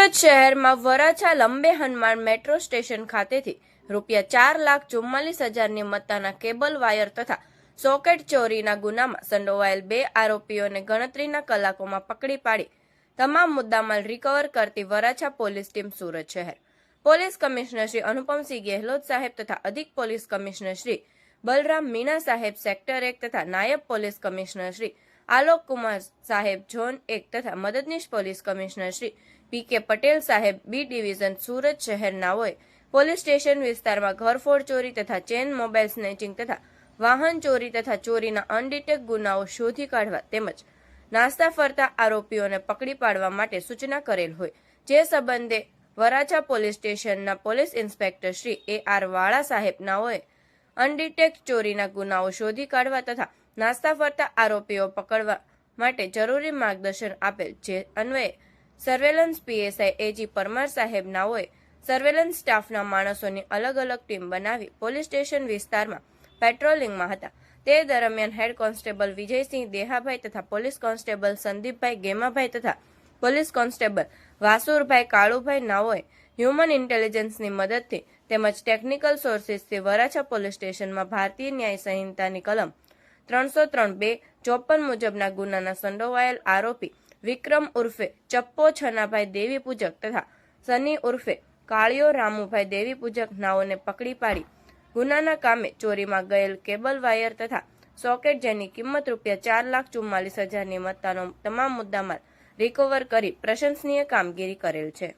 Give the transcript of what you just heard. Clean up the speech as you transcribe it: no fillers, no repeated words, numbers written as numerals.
સુરત શહેરમાં Varachha લંબે Hanuman metro station ખાતેથી ₹4,44,000ની મત્તાના cable wire તથા સોકેટ ચોરીના ગુનામાં સંડોવાયેલ 2 આરોપીઓને ગણતરીના કલાકોમાં પકડી પાડી તમામ મુદ્દામાલ રિકવર કરતી વરાછા પોલીસ ટીમ સુરત શહેર પોલીસ કમિશનર શ્રી અનુપમસિંહ ગેહલોત સાહેબ તથા અધિક પોલીસ કમિશનર શ્રી બલરામ મીના સાહેબ સેક્ટર 1 તથા નાયબ પોલીસ કમિશનર શ્રી આલોક કુમાર સાહેબ ઝોન 1 તથા મદદનીશ પોલીસ કમિશનર શ્રી પી.કે. પટેલ સાહેબ બી ડિવિઝન સુરત શહેર નાઓએ પોલીસ સ્ટેશન વિસ્તારમાં ઘરફોડ ચોરી તથા ચેન મોબાઈલ સ્નેચિંગ તથા વાહન ચોરી તથા ચોરીના અનડિટેક ગુનાઓ શોધી કાઢવા તેમજ નાસ્તા ફરતા આરોપીઓને પકડી પાડવા માટે સૂચના કરેલ હોય જે સંબંધે વરાછા પોલીસ સ્ટેશનના પોલીસ ઇન્સ્પેક્ટર શ્રી એ.આર. વાળા સાહેબ નાઓએ અનડિટેક ચોરીના ગુનાઓ શોધી કાઢવા તથા નાસ્તા ફરતા આરોપીઓ પકડવા માટે જરૂરી માર્ગદર્શન આપેલ જે અન્વયે સર્વેલન્સ પીએસઆઈ એજી પરમાર સાહેબ નાઓએ સર્વેલન્સ સ્ટાફના માણસોની અલગ અલગ ટીમ બનાવી પોલીસ સ્ટેશન વિસ્તારમાં પેટ્રોલિંગમાં હતા તે દરમિયાન હેડ કોન્સ્ટેબલ વિજયસિંહ દેહાભાઈ તથા પોલીસ કોન્સ્ટેબલ સંદીપભાઈ ગેમાભાઈ તથા પોલીસ કોન્સ્ટેબલ વાસુરભાઈ કાળુભાઈ નાઓએ હ્યુમન ઇન્ટેલિજન્સની મદદથી તેમજ ટેકનિકલ સોર્સિસથી વરાછા પોલીસ સ્ટેશનમાં ભારતીય ન્યાય સંહિતાની કલમ 303(2) 54 મુજબના ગુનાના સંડોવાયેલ આરોપી વિક્રમ ઉર્ફે ચપ્પો છનાભાઈ દેવી પૂજક તથા સની ઉર્ફે કાળિયો રામુભાઈ દેવી પૂજક નાઓને પકડી પાડી ગુનાના કામે ચોરીમાં ગયેલ કેબલ વાયર તથા સોકેટ જેની કિંમત ₹4,44,000ની મત્તાનો તમામ મુદ્દામાલ રિકવર કરી પ્રશંસનીય કામગીરી કરેલ છે।